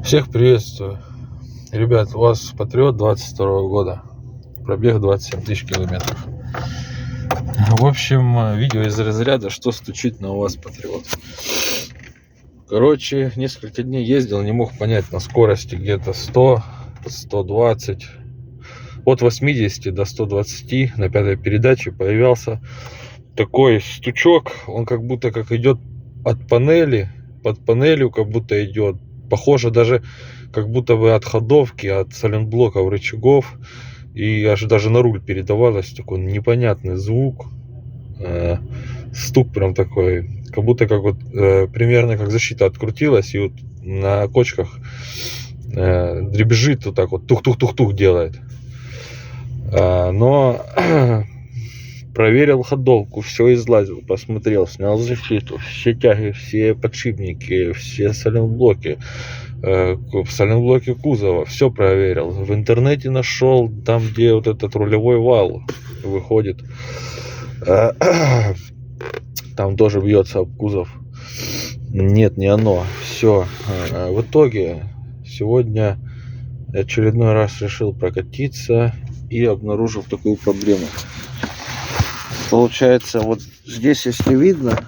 Всех приветствую. Ребят, у вас Патриот 22 года. Пробег 27 тысяч километров. В общем, видео из разряда «Что стучит на УАЗ Патриот». Короче, несколько дней ездил, не мог понять на скорости где-то 100, 120. От 80 до 120 на пятой передаче появился такой стучок. Он как будто как идет от панели, под панелью как будто идет. Похоже даже как будто бы от ходовки, от сайлентблоков, рычагов. И аж даже на руль передавалось такой непонятный звук. Стук прям такой. Как будто как вот примерно как защита открутилась. И вот на кочках дребезжит вот так вот. Тух-тух-тух-тух делает. Но проверил ходовку, все излазил, посмотрел, снял защиту, все тяги, все подшипники, все сайлентблоки, сайлентблоки кузова, все проверил. В интернете нашел, там где вот этот рулевой вал выходит, там тоже бьется об кузов. Нет, не оно. Все. В итоге сегодня очередной раз решил прокатиться и обнаружил такую проблему. Получается, вот здесь, если видно,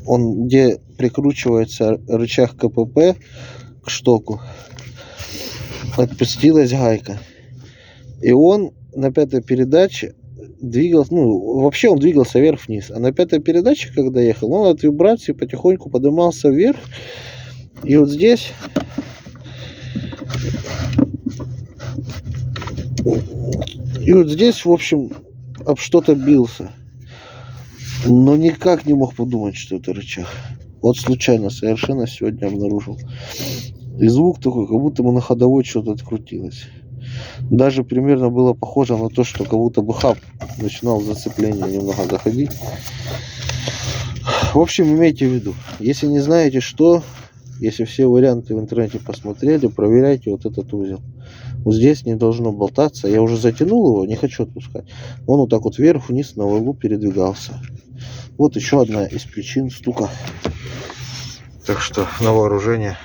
он где прикручивается рычаг КПП к штоку, отпустилась гайка, и он на пятой передаче двигался, вообще он двигался вверх-вниз, а на пятой передаче, когда ехал, он от вибрации потихоньку поднимался вверх, и вот здесь в общем, об что-то бился. Но никак не мог подумать, что это рычаг. Вот случайно совершенно сегодня обнаружил. И звук такой, как будто бы на ходовой что-то открутилось. Даже примерно было похоже на то, что как будто бы хаб начинал зацепление немного заходить. В общем, имейте в виду, если не знаете что, если все варианты в интернете посмотрели, проверяйте вот этот узел. Вот здесь не должно болтаться. Я уже затянул его, не хочу отпускать. Он вот так вот вверх-вниз на валу передвигался. Вот еще одна из причин стука. Так что на вооружение.